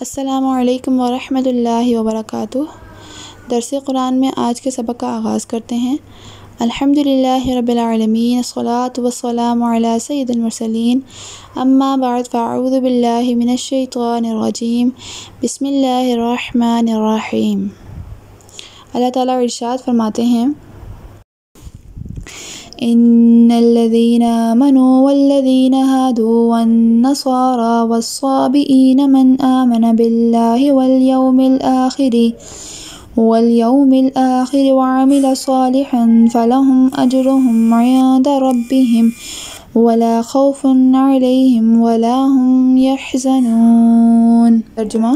السلام علیکم ورحمۃ اللہ وبرکاتہ۔ درس قرآن میں آج کے سبق کا آغاز کرتے ہیں۔ الحمدللہ رب العالمین، الصلاۃ والسلام علی سید المرسلین، اما بعد فاعوذ باللہ من الشیطان الرجیم، بسم اللہ الرحمن الرحیم۔ اللہ تعالیٰ ارشاد فرماتے ہیں، ان الذين آمنوا والذين هادوا والنصارى والصابئين من آمن بالله واليوم الآخر وعمل صالحا فلهم أجرهم عند ربهم ولا خوف عليهم ولا هم يحزنون۔ ترجمہ: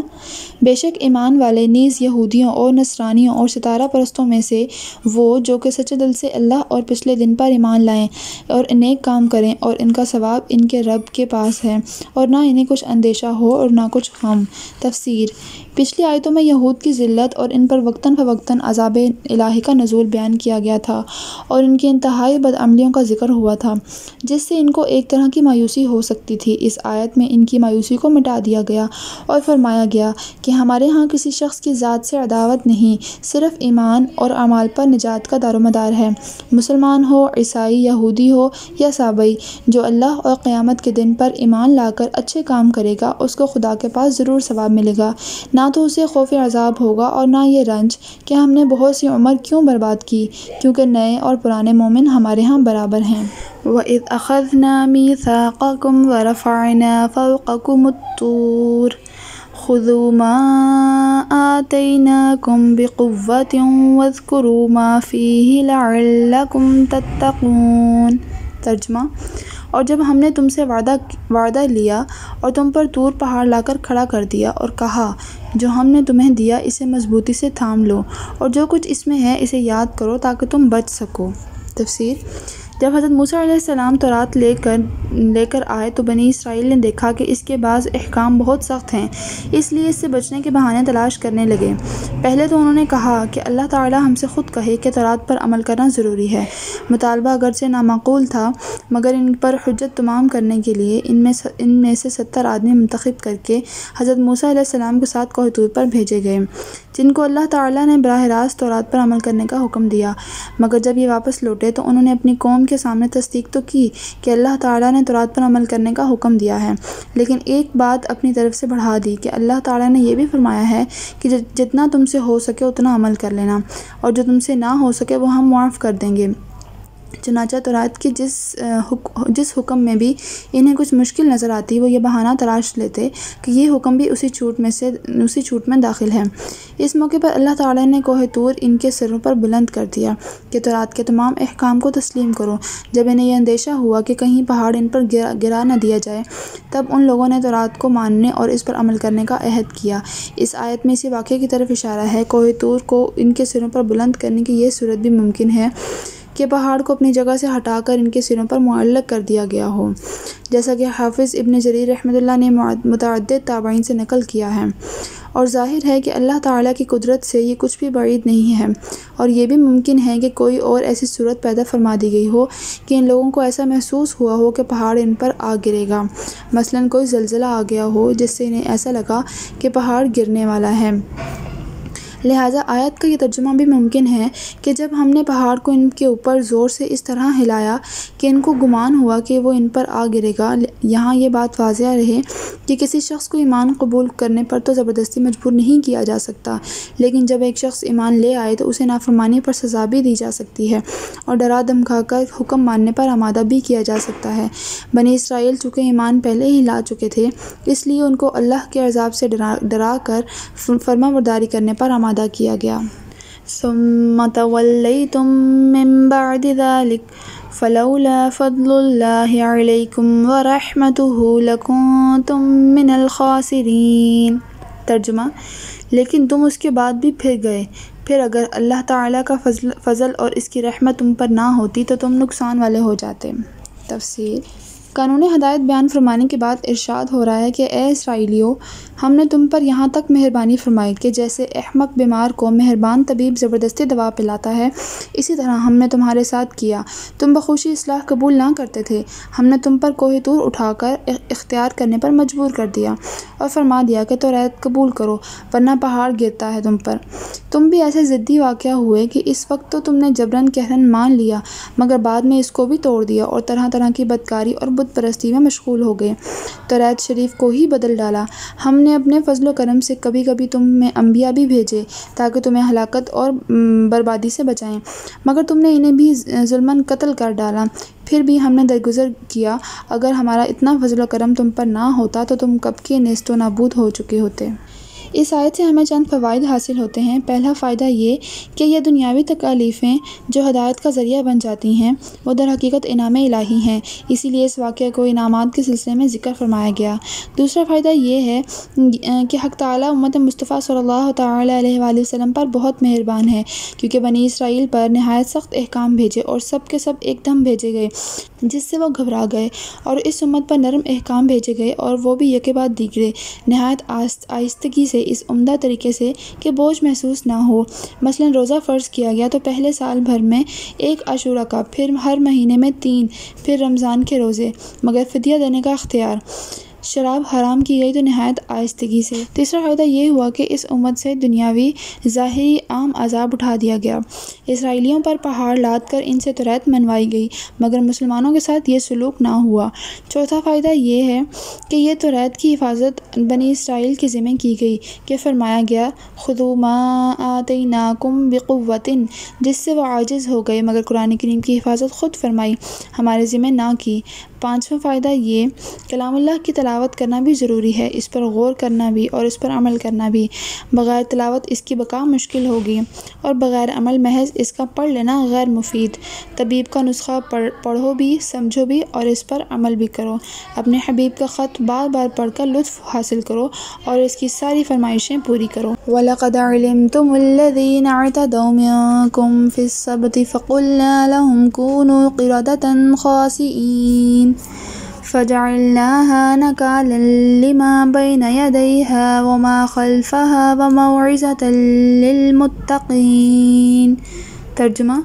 بے شک ایمان والے نیز یہودیوں اور نصرانیوں اور ستارہ پرستوں میں سے وہ جو کہ سچے دل سے اللہ اور پچھلے دن پر ایمان لائیں اور نیک کام کریں، اور ان کا ثواب ان کے رب کے پاس ہے، اور نہ انہیں کچھ اندیشہ ہو اور نہ کچھ غم۔ تفسیر: پچھلی آیتوں میں یہود کی ذلت اور ان پر وقتاً فوقتاً عذاب الہی کا نزول بیان کیا گیا تھا، اور ان کی انتہائی بدعملیوں کا ذکر ہوا تھا، جس سے ان کو ایک طرح کی مایوسی ہو سکتی تھی۔ اس آیت میں ان کی مایوسی کو مٹا دیا گیا اور فرمایا گیا کہ ہمارے ہاں کسی شخص کی ذات سے عداوت نہیں، صرف ایمان اور اعمال پر نجات کا دار و مدار ہے۔ مسلمان ہو، عیسائی، یہودی ہو یا سابئی، جو اللہ اور قیامت کے دن پر ایمان لا کر اچھے کام کرے گا، اس کو خدا کے پاس ضرور ثواب ملے گا، نہ تو اسے خوف عذاب ہوگا اور نہ یہ رنج کہ ہم نے بہت سی عمر کیوں برباد کی، کیونکہ نئے اور پرانے مومن ہمارے ہاں برابر ہیں۔ وَإِذْ أَخَذْنَا مِيثَاقَكُمْ وَرَفَعْنَا فَوْقَكُمُ الطُّورَ خُذُوا مَا آتَيْنَاكُمْ بِقُوَّةٍ وَاذْكُرُوا مَا فِيهِ لَعَلَّكُمْ تَتَّقُونَ۔ ترجمہ: اور جب ہم نے تم سے وعدہ لیا اور تم پر طور پہاڑ لا کر کھڑا کر دیا اور کہا، جو ہم نے تمہیں دیا اسے مضبوطی سے تھام لو، اور جو کچھ اس میں ہے اسے یاد کرو تاکہ تم بچ سکو۔ تفسیر: جب حضرت موسیٰ علیہ السلام تورات لے کر آئے تو بنی اسرائیل نے دیکھا کہ اس کے بعض احکام بہت سخت ہیں، اس لیے اس سے بچنے کے بہانے تلاش کرنے لگے۔ پہلے تو انہوں نے کہا کہ اللہ تعالیٰ ہم سے خود کہے کہ تورات پر عمل کرنا ضروری ہے۔ مطالبہ اگرچہ نامعقول تھا، مگر ان پر حجت تمام کرنے کے لیے ان میں سے 70 آدمی منتخب کر کے حضرت موسیٰ علیہ السلام کے ساتھ کوہ طور پر بھیجے گئے، جن کو اللہ تعالیٰ نے براہ راست تورات پر عمل کرنے کا حکم دیا۔ مگر جب یہ واپس لوٹے تو انہوں نے اپنی قوم کے سامنے تصدیق تو کی کہ اللہ تعالیٰ نے تورات پر عمل کرنے کا حکم دیا ہے، لیکن ایک بات اپنی طرف سے بڑھا دی کہ اللہ تعالیٰ نے یہ بھی فرمایا ہے کہ جتنا تم سے ہو سکے اتنا عمل کر لینا، اور جو تم سے نہ ہو سکے وہ ہم معاف کر دیں گے۔ چنانچہ تورات کی جس حکم میں بھی انہیں کچھ مشکل نظر آتی، وہ یہ بہانہ تلاش لیتے کہ یہ حکم بھی اسی چھوٹ میں داخل ہے۔ اس موقع پر اللہ تعالیٰ نے کوہ طور ان کے سروں پر بلند کر دیا کہ تورات کے تمام احکام کو تسلیم کرو۔ جب انہیں یہ اندیشہ ہوا کہ کہیں پہاڑ ان پر گرا نہ دیا جائے، تب ان لوگوں نے تورات کو ماننے اور اس پر عمل کرنے کا عہد کیا۔ اس آیت میں اسی واقعے کی طرف اشارہ ہے۔ کوہ طور کو ان کے سروں پر بلند کرنے کی یہ صورت بھی ممکن ہے کہ پہاڑ کو اپنی جگہ سے ہٹا کر ان کے سروں پر معلق کر دیا گیا ہو، جیسا کہ حافظ ابن جریر رحمۃ اللہ نے متعدد تابعین سے نقل کیا ہے۔ اور ظاہر ہے کہ اللہ تعالیٰ کی قدرت سے یہ کچھ بھی بعید نہیں ہے، اور یہ بھی ممکن ہے کہ کوئی اور ایسی صورت پیدا فرما دی گئی ہو کہ ان لوگوں کو ایسا محسوس ہوا ہو کہ پہاڑ ان پر آ گرے گا، مثلاً کوئی زلزلہ آ گیا ہو جس سے انہیں ایسا لگا کہ پہاڑ گرنے والا ہے۔ لہٰذا آیت کا یہ ترجمہ بھی ممکن ہے کہ جب ہم نے پہاڑ کو ان کے اوپر زور سے اس طرح ہلایا کہ ان کو گمان ہوا کہ وہ ان پر آ گرے گا۔ یہاں یہ بات واضح رہے کہ کسی شخص کو ایمان قبول کرنے پر تو زبردستی مجبور نہیں کیا جا سکتا، لیکن جب ایک شخص ایمان لے آئے تو اسے نافرمانی پر سزا بھی دی جا سکتی ہے، اور ڈرا دھمکا کر حکم ماننے پر آمادہ بھی کیا جا سکتا ہے۔ بنی اسرائیل چونکہ ایمان پہلے ہی لا چکے تھے، اس لیے ان کو اللہ کے عذاب سے ڈرا کر فرما برداری کرنے پر آمادہ کیا گیا۔ ثم تولیتم من بعد ذلک فلولا فضل اللہ علیکم ورحمتہ لکنتم من الخاسرین۔ ترجمہ: لیکن تم اس کے بعد بھی پھر گئے، پھر اگر اللہ تعالیٰ کا فضل اور اس کی رحمت تم پر نہ ہوتی تو تم نقصان والے ہو جاتے۔ تفسیر: قانونی ہدایت بیان فرمانے کے بعد ارشاد ہو رہا ہے کہ اے اسرائیلیو، ہم نے تم پر یہاں تک مہربانی فرمائی کہ جیسے احمق بیمار کو مہربان طبیب زبردستی دوا پلاتا ہے، اسی طرح ہم نے تمہارے ساتھ کیا۔ تم بخوشی اصلاح قبول نہ کرتے تھے، ہم نے تم پر کوہ طور اٹھا کر اختیار کرنے پر مجبور کر دیا اور فرما دیا کہ توریت قبول کرو ورنہ پہاڑ گرتا ہے تم پر۔ تم بھی ایسے ضدی واقع ہوئے کہ اس وقت تو تم نے جبراً قہراً مان لیا، مگر بعد میں اس کو بھی توڑ دیا اور طرح طرح کی بدکاری اور بت پرستی میں مشغول ہو گئے، توریت شریف کو ہی بدل ڈالا۔ ہم نے اپنے فضل و کرم سے کبھی کبھی تم میں انبیاء بھی بھیجے تاکہ تمہیں ہلاکت اور بربادی سے بچائیں، مگر تم نے انہیں بھی ظلماً قتل کر ڈالا۔ پھر بھی ہم نے درگزر کیا، اگر ہمارا اتنا فضل و کرم تم پر نہ ہوتا تو تم کب کے نیست و نابود ہو چکے ہوتے۔ اس آیت سے ہمیں چند فوائد حاصل ہوتے ہیں۔ پہلا فائدہ یہ کہ یہ دنیاوی تکالیفیں جو ہدایت کا ذریعہ بن جاتی ہیں وہ در حقیقت انعام الہی ہیں، اسی لیے اس واقعے کو انعامات کے سلسلے میں ذکر فرمایا گیا۔ دوسرا فائدہ یہ ہے کہ حق تعالیٰ امت مصطفیٰ صلی اللہ تعالیٰ علیہ وآلہ وسلم پر بہت مہربان ہے، کیونکہ بنی اسرائیل پر نہایت سخت احکام بھیجے اور سب کے سب ایک دم بھیجے گئے جس سے وہ گھبرا گئے، اور اس امت پر نرم احکام بھیجے گئے اور وہ بھی یکے بعد دیگرے نہایت آہستگی سے، اس عمدہ طریقے سے کہ بوجھ محسوس نہ ہو۔ مثلاً روزہ فرض کیا گیا تو پہلے سال بھر میں 1 عاشورہ کا، پھر ہر مہینے میں 3، پھر رمضان کے روزے، مگر فدیہ دینے کا اختیار۔ شراب حرام کی گئی تو نہایت آہستگی سے۔ تیسرا فائدہ یہ ہوا کہ اس امت سے دنیاوی ظاہری عام عذاب اٹھا دیا گیا، اسرائیلیوں پر پہاڑ لاد کر ان سے توریت منوائی گئی، مگر مسلمانوں کے ساتھ یہ سلوک نہ ہوا۔ چوتھا فائدہ یہ ہے کہ یہ توریت کی حفاظت بنی اسرائیل کے ذمہ کی گئی کہ فرمایا گیا خذوا ما آتیناکم بقوۃ، جس سے وہ عاجز ہو گئے، مگر قرآن کریم کی حفاظت خود فرمائی، ہمارے ذمہ نہ کی۔ پانچواں فائدہ یہ کلام اللہ کی تلاوت کرنا بھی ضروری ہے، اس پر غور کرنا بھی اور اس پر عمل کرنا بھی۔ بغیر تلاوت اس کی بقا مشکل ہوگی اور بغیر عمل محض اس کا پڑھ لینا غیر مفید۔ طبیب کا نسخہ پڑھو بھی، سمجھو بھی اور اس پر عمل بھی کرو۔ اپنے حبیب کا خط بار بار پڑھ کر لطف حاصل کرو اور اس کی ساری فرمائشیں پوری کرو۔ وَلَقَدْ عَلِمْتُمُ الَّذِينَ اعْتَدَوْا مِنْكُمْ فِي السَّبْتِ فَقُلْنَا لَهُمْ كُونُوا قِرَدَةً خَاسِئِينَ فَجَعَلْنَاهَا نَكَالًا لِمَا بَيْنَ يَدَيْهَا وَمَا خَلْفَهَا وَمَوْعِظَةً لِلْمُتَّقِينَ۔ ترجمہ: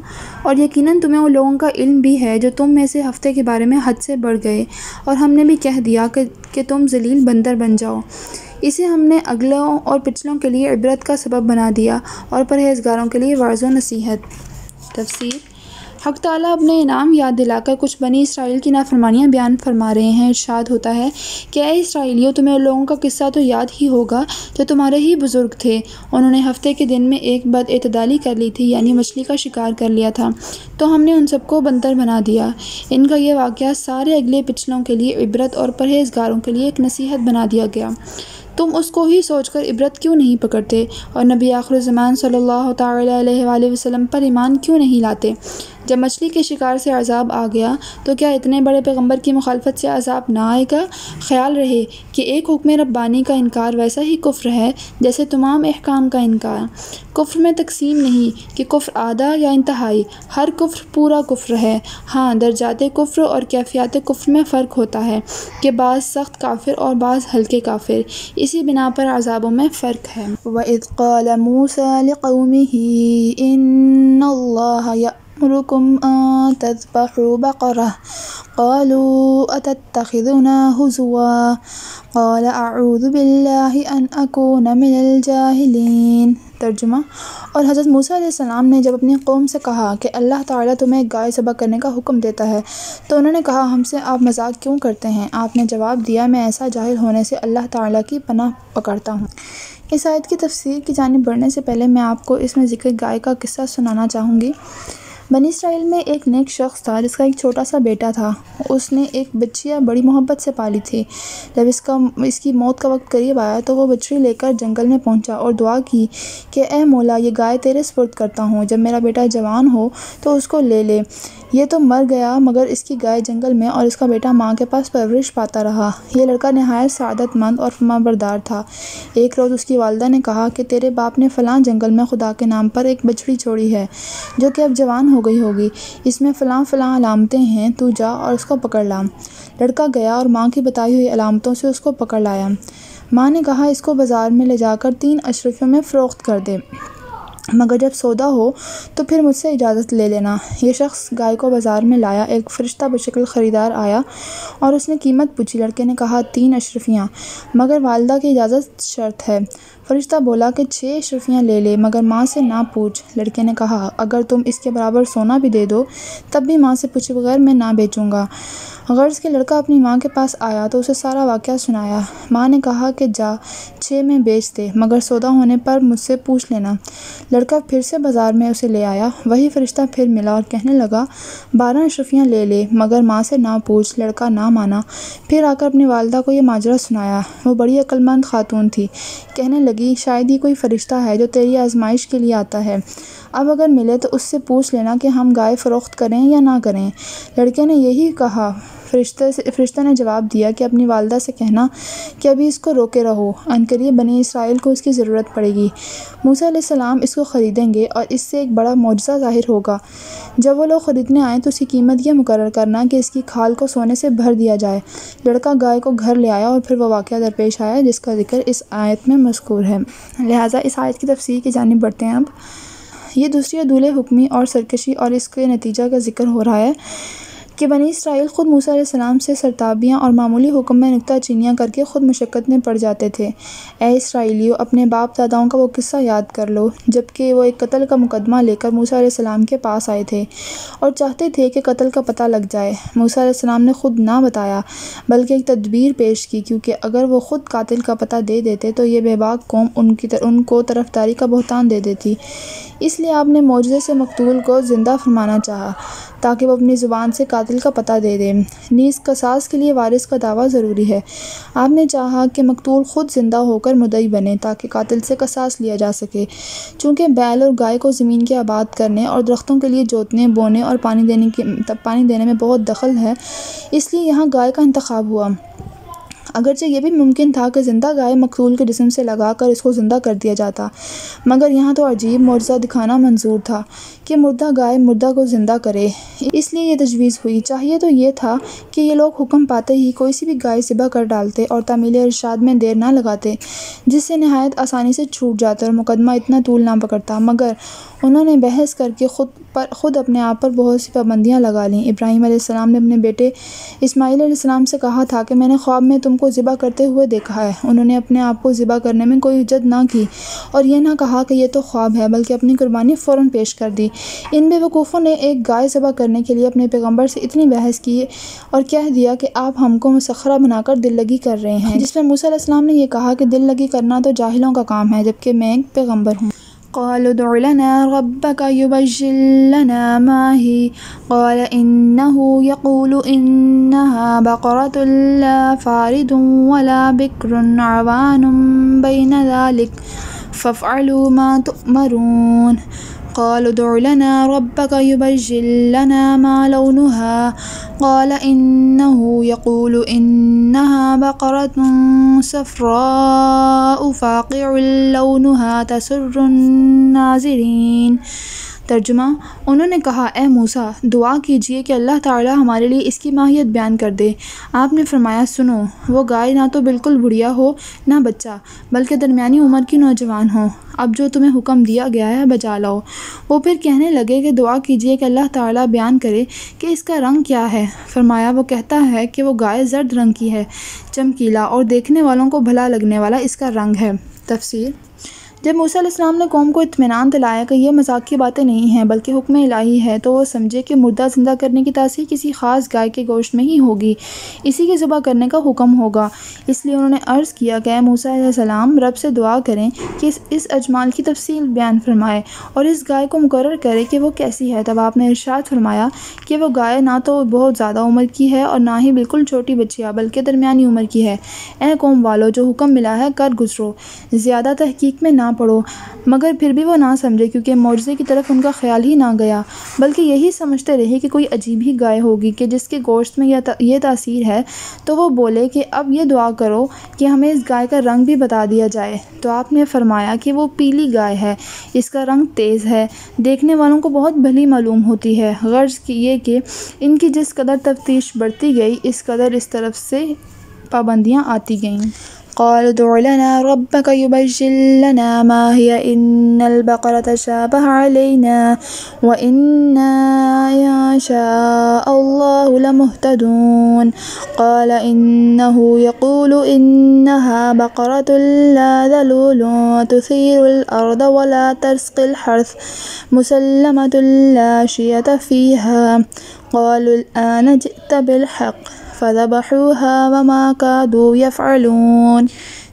اور یقیناً تمہیں ان لوگوں کا علم بھی ہے جو تم میں سے ہفتے کے بارے میں حد سے بڑھ گئے، اور ہم نے بھی کہہ دیا کہ تم ذلیل بندر بن جاؤ۔ اسے ہم نے اگلوں اور پچھلوں کے لیے عبرت کا سبب بنا دیا اور پرہیزگاروں کے لیے واعظ و نصیحت۔ تفسیر: حق تعالیٰ اپنے انعام یاد دلا کر کچھ بنی اسرائیل کی نافرمانیاں بیان فرما رہے ہیں۔ ارشاد ہوتا ہے کہ اے اسرائیلیو، تمہیں ان لوگوں کا قصہ تو یاد ہی ہوگا جو تمہارے ہی بزرگ تھے۔ انہوں نے ہفتے کے دن میں ایک بد اعتدالی کر لی تھی، یعنی مچھلی کا شکار کر لیا تھا، تو ہم نے ان سب کو بندر بنا دیا۔ ان کا یہ واقعہ سارے اگلے پچھلوں کے لیے عبرت اور پرہیزگاروں کے لیے ایک نصیحت بنا دیا گیا۔ تم اس کو ہی سوچ کر عبرت کیوں نہیں پکڑتے اور نبی آخر الزمان صلی اللہ تعالیٰ علیہ وآلہ وسلم پر ایمان کیوں نہیں لاتے؟ جب مچھلی کے شکار سے عذاب آ گیا تو کیا اتنے بڑے پیغمبر کی مخالفت سے عذاب نہ آئے گا؟ خیال رہے کہ ایک حکم ربانی کا انکار ویسا ہی کفر ہے جیسے تمام احکام کا انکار۔ کفر میں تقسیم نہیں کہ کفر آدھا یا انتہائی، ہر کفر پورا کفر ہے۔ ہاں، درجات کفر اور کیفیات کفر میں فرق ہوتا ہے کہ بعض سخت کافر اور بعض ہلکے کافر، اسی بنا پر عذابوں میں فرق ہے۔ وَإِذْ قَالَ مُوسَىٰ لِقَوْمِهِ إِنَّ اللَّهَ يَأْمُرُكُمْ أَن تَذْبَحُوا بَقَرَةً قَالُوا أَتَتَّخِذُنَا هُزُوًا قَالَ أَعُوذُ بِاللَّهِ أَنْ أَكُونَ مِنَ الْجَاهِلِينَ۔ ترجمہ: اور حضرت موسیٰ علیہ السلام نے جب اپنی قوم سے کہا کہ اللہ تعالیٰ تمہیں گائے ذبح کرنے کا حکم دیتا ہے تو انہوں نے کہا ہم سے آپ مذاق کیوں کرتے ہیں؟ آپ نے جواب دیا میں ایسا جاہل ہونے سے اللہ تعالیٰ کی پناہ پکڑتا ہوں۔ اس آیت کی تفسیر کی جانب بڑھنے سے پہلے میں آپ کو اس میں ذکر گائے کا قصہ سنانا چاہوں گی۔ بنی اسرائیل میں ایک نیک شخص تھا جس کا ایک چھوٹا سا بیٹا تھا۔ اس نے ایک بچیا بڑی محبت سے پالی تھی۔ جب اس کی موت کا وقت قریب آیا تو وہ بچڑی لے کر جنگل میں پہنچا اور دعا کی کہ اے مولا، یہ گائے تیرے سپرد کرتا ہوں، جب میرا بیٹا جوان ہو تو اس کو لے لے، یہ تو مر گیا مگر اس کی گائے جنگل میں اور اس کا بیٹا ماں کے پاس پرورش پاتا رہا۔ یہ لڑکا نہایت سعادت مند اور فرمانبردار تھا۔ ایک روز اس کی والدہ نے کہا کہ تیرے باپ نے فلاں جنگل میں خدا کے نام پر ایک بچڑی چھوڑی ہے جو کہ اب جوان ہو گئی ہوگی، اس میں فلاں فلاں علامتیں ہیں، تو جا اور اس کو پکڑ لا۔ لڑکا گیا اور ماں کی بتائی ہوئی علامتوں سے اس کو پکڑ لایا۔ ماں نے کہا اس کو بازار میں لے جا کر 3 اشرفیوں میں فروخت کر دے، مگر جب سودا ہو تو پھر مجھ سے اجازت لے لینا۔ یہ شخص گائے کو بازار میں لایا، ایک فرشتہ بشکل خریدار آیا اور اس نے قیمت پوچھی۔ لڑکے نے کہا 3 اشرفیاں، مگر والدہ کی اجازت شرط ہے۔ فرشتہ بولا کہ 6 اشرفیاں لے لے مگر ماں سے نہ پوچھ۔ لڑکے نے کہا اگر تم اس کے برابر سونا بھی دے دو تب بھی ماں سے پوچھے بغیر میں نہ بیچوں گا۔ غرض کہ لڑکا اپنی ماں کے پاس آیا تو اسے سارا واقعہ سنایا۔ ماں نے کہا کہ جا 6 میں بیچ دے مگر سودا ہونے پر مجھ سے پوچھ لینا۔ لڑکا پھر سے بازار میں اسے لے آیا، وہی فرشتہ پھر ملا اور کہنے لگا 12 اشرفیاں لے لے مگر ماں سے نہ پوچھ۔ لڑکا نہ مانا، پھر آ کر اپنی والدہ کو یہ ماجرا سنایا۔ وہ بڑی عقل مند خاتون تھی، کہنے لگی شاید ہی کوئی فرشتہ ہے جو تیری آزمائش کے لیے آتا ہے، اب اگر ملے تو اس سے پوچھ لینا کہ ہم گائے فروخت کریں یا نہ کریں۔ لڑکے نے یہی کہا۔ فرشتہ نے جواب دیا کہ اپنی والدہ سے کہنا کہ ابھی اس کو روکے رہو، عنقریب بنی اسرائیل کو اس کی ضرورت پڑے گی۔ موسیٰ علیہ السلام اس کو خریدیں گے اور اس سے ایک بڑا معجزہ ظاہر ہوگا۔ جب وہ لوگ خریدنے آئیں تو اس کی قیمت یہ مقرر کرنا کہ اس کی کھال کو سونے سے بھر دیا جائے۔ لڑکا گائے کو گھر لے آیا اور پھر وہ واقعہ درپیش آیا جس کا ذکر اس آیت میں مذکور ہے۔ لہٰذا اس آیت کی تفسیر کی جانب بڑھتے ہیں۔ اب یہ دوسری عدول حکمی اور سرکشی اور اس کے نتیجہ کا ذکر ہو رہا ہے کہ بنی اسرائیل خود موسیٰ علیہ السلام سے سرتابیاں اور معمولی حکم میں نکتہ چینیاں کر کے خود مشقت میں پڑ جاتے تھے۔ اے اسرائیلیو، اپنے باپ داداؤں کا وہ قصہ یاد کر لو جب کہ وہ ایک قتل کا مقدمہ لے کر موسیٰ علیہ السلام کے پاس آئے تھے اور چاہتے تھے کہ قتل کا پتہ لگ جائے۔ موسیٰ علیہ السلام نے خود نہ بتایا بلکہ ایک تدبیر پیش کی، کیونکہ اگر وہ خود قاتل کا پتہ دے دیتے تو یہ بے باک قوم ان کو طرفداری کا بہتان دے دیتی۔ اس لیے آپ نے معجزے سے مقتول کو زندہ فرمانا چاہا تاکہ وہ اپنی زبان سے قاتل کا پتہ دے دے۔ نیز قصاص کے لیے وارث کا دعویٰ ضروری ہے۔ آپ نے چاہا کہ مقتول خود زندہ ہو کر مدعی بنے تاکہ قاتل سے قصاص لیا جا سکے۔ چونکہ بیل اور گائے کو زمین کے آباد کرنے اور درختوں کے لیے جوتنے، بونے اور پانی دینے میں بہت دخل ہے، اس لیے یہاں گائے کا انتخاب ہوا۔ اگرچہ یہ بھی ممکن تھا کہ زندہ گائے مقتول کے جسم سے لگا کر اس کو زندہ کر دیا جاتا، مگر یہاں تو عجیب معجزہ دکھانا منظور تھا کہ مردہ گائے مردہ کو زندہ کرے، اس لیے یہ تجویز ہوئی۔ چاہیے تو یہ تھا کہ یہ لوگ حکم پاتے ہی کوئی سی بھی گائے ذبح کر ڈالتے اور تعمیل ارشاد میں دیر نہ لگاتے، جس سے نہایت آسانی سے چھوٹ جاتا اور مقدمہ اتنا طول نہ پکڑتا، مگر انہوں نے بحث کر کے خود اپنے آپ پر بہت سی پابندیاں لگا لیں۔ ابراہیم علیہ السلام نے اپنے بیٹے اسماعیل علیہ السلام سے کہا تھا کہ میں نے خواب میں تم کو ذبح کرتے ہوئے دیکھا ہے۔ انہوں نے اپنے آپ کو ذبح کرنے میں کوئی حجت نہ کی اور یہ نہ کہا کہ یہ تو خواب ہے، بلکہ اپنی قربانی فوراً پیش کر دی۔ ان بے وقوفوں نے ایک گائے ذبح کرنے کے لیے اپنے پیغمبر سے اتنی بحث کی اور کہہ دیا کہ آپ ہم کو مسخرہ بنا کر دل لگی کر رہے ہیں، جس پر موسیٰ علیہ السلام نے یہ کہا کہ دل لگی کرنا تو جاہلوں کا کام ہے، جبکہ میں ایک پیغمبر ہوں۔ قالوا ادع لنا ربك يبين لنا ما هي قال إنه يقول إنها بقرة لا فارض ولا بكر عوان بين ذلك فافعلوا ما تؤمرون قالوا ادع لنا ربك يبين لنا ما لونها قال إنه يقول إنها بقرة صفراء فاقع لونها تسر الناظرين۔ ترجمہ، انہوں نے کہا اے موسیٰ دعا کیجئے کہ اللہ تعالیٰ ہمارے لیے اس کی ماہیت بیان کر دے۔ آپ نے فرمایا سنو، وہ گائے نہ تو بالکل بڑھیا ہو نہ بچہ، بلکہ درمیانی عمر کی نوجوان ہو۔ اب جو تمہیں حکم دیا گیا ہے بجا لاؤ۔ وہ پھر کہنے لگے کہ دعا کیجئے کہ اللہ تعالیٰ بیان کرے کہ اس کا رنگ کیا ہے۔ فرمایا وہ کہتا ہے کہ وہ گائے زرد رنگ کی ہے، چمکیلا اور دیکھنے والوں کو بھلا لگنے والا اس کا رنگ ہے۔ تفسیر: جب موسیٰ علیہ السلام نے قوم کو اطمینان دلایا کہ یہ مذاق کی باتیں نہیں ہیں بلکہ حکم الہی ہے، تو وہ سمجھے کہ مردہ زندہ کرنے کی تاثیر کسی خاص گائے کے گوشت میں ہی ہوگی، اسی کے ذبح کرنے کا حکم ہوگا۔ اس لیے انہوں نے عرض کیا کہ اے موسیٰ علیہ السلام رب سے دعا کریں کہ اس اجمال کی تفصیل بیان فرمائے اور اس گائے کو مقرر کرے کہ وہ کیسی ہے۔ تب آپ نے ارشاد فرمایا کہ وہ گائے نہ تو بہت زیادہ عمر کی ہے اور نہ ہی بالکل چھوٹی بچیا، بلکہ درمیانی عمر کی ہے۔ اے قوم والو، جو حکم ملا ہے کر گزرو، زیادہ تحقیق میں نہ نہ پڑھو، مگر پھر بھی وہ نہ سمجھے کیونکہ معجزے کی طرف ان کا خیال ہی نہ گیا، بلکہ یہی سمجھتے رہے کہ کوئی عجیب ہی گائے ہوگی کہ جس کے گوشت میں یہ تاثیر ہے۔ تو وہ بولے کہ اب یہ دعا کرو کہ ہمیں اس گائے کا رنگ بھی بتا دیا جائے۔ تو آپ نے فرمایا کہ وہ پیلی گائے ہے، اس کا رنگ تیز ہے، دیکھنے والوں کو بہت بھلی معلوم ہوتی ہے۔ غرض یہ کہ ان کی جس قدر تفتیش بڑھتی گئی اس قدر اس طرف سے پابندیاں آتی گئیں۔ قالوا ادع لنا ربك يبين لنا ما هي إن البقرة تشابه علينا وإنا إن شاء الله لمهتدون قال إنه يقول إنها بقرة لا ذلول تثير الأرض ولا تسقي الحرث مسلمة لا شية فيها قالوا الآن جئت بالحق فذبحوها وما كادوا يفعلون۔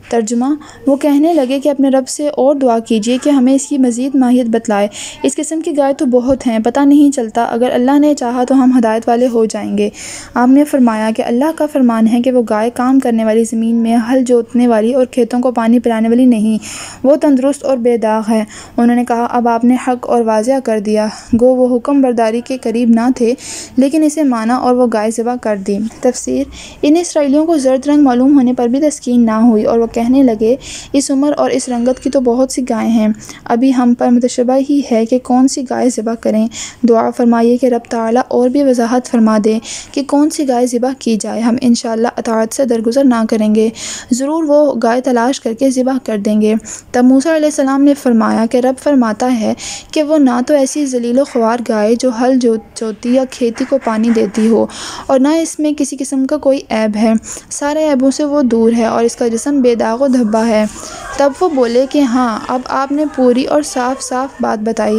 ترجمہ، وہ کہنے لگے کہ اپنے رب سے اور دعا کیجیے کہ ہمیں اس کی مزید ماہیت بتلائے، اس قسم کی گائے تو بہت ہیں، پتہ نہیں چلتا، اگر اللہ نے چاہا تو ہم ہدایت والے ہو جائیں گے۔ آپ نے فرمایا کہ اللہ کا فرمان ہے کہ وہ گائے کام کرنے والی زمین میں ہل جوتنے والی اور کھیتوں کو پانی پلانے والی نہیں، وہ تندرست اور بے داغ ہے۔ انہوں نے کہا اب آپ نے حق اور واضح کر دیا، گو وہ حکم برداری کے قریب نہ تھے لیکن اسے مانا اور وہ گائے ذبح کر دی۔ تفسیر، ان اسرائیلیوں کو زرد رنگ معلوم ہونے پر بھی تسکین نہ ہوئی اور وہ کہنے لگے اس عمر اور اس رنگت کی تو بہت سی گائیں ہیں، ابھی ہم پر متشبہ ہی ہے کہ کون سی گائے ذبح کریں۔ دعا فرمائیے کہ رب تعالیٰ اور بھی وضاحت فرما دے کہ کون سی گائے ذبح کی جائے، ہم انشاءاللہ اطاعت سے درگزر نہ کریں گے، ضرور وہ گائے تلاش کر کے ذبح کر دیں گے۔ تب موسیٰ علیہ السلام نے فرمایا کہ رب فرماتا ہے کہ وہ نہ تو ایسی ذلیل و خوار گائے جو ہل جوتی یا کھیتی کو پانی دیتی ہو اور نہ اس میں کسی قسم کا کوئی عیب ہے، سارے عیبوں سے وہ دور ہے اور اس کا جسم بے داغ و دھبا ہے۔ تب وہ بولے کہ ہاں، اب آپ نے پوری اور صاف بات بتائی۔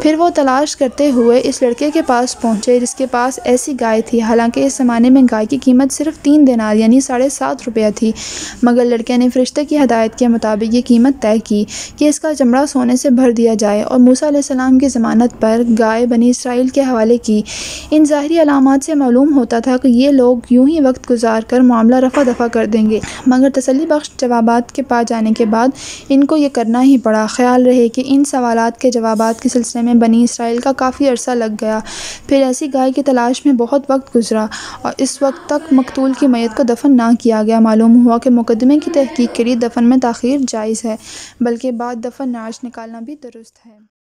پھر وہ تلاش کرتے ہوئے اس لڑکے کے پاس پہنچے جس کے پاس ایسی گائے تھی، حالانکہ اس زمانے میں گائے کی قیمت صرف 3 دینار یعنی 7.5 روپیہ تھی، مگر لڑکے نے فرشتے کی ہدایت کے مطابق یہ قیمت طے کی کہ اس کا چمڑا سونے سے بھر دیا جائے اور موسیٰ علیہ السلام کی ضمانت پر گائے بنی اسرائیل کے حوالے کی۔ ان ظاہری علامات سے معلوم ہوتا تھا کہ یہ لوگ یوں ہی وقت گزار کر معاملہ رفع دفع کر دیں گے، مگر تسلی بخش جوابات کے پا جانے کے بعد ان کو یہ کرنا ہی پڑا۔ خیال رہے کہ ان سوالات کے جوابات کے سلسلے میں بنی اسرائیل کا کافی عرصہ لگ گیا، پھر ایسی گائے کی تلاش میں بہت وقت گزرا اور اس وقت تک مقتول کی میت کو دفن نہ کیا گیا۔ معلوم ہوا کہ مقدمے کی تحقیق کے لیے دفن میں تاخیر جائز ہے، بلکہ بعد دفن نعش نکالنا بھی درست ہے۔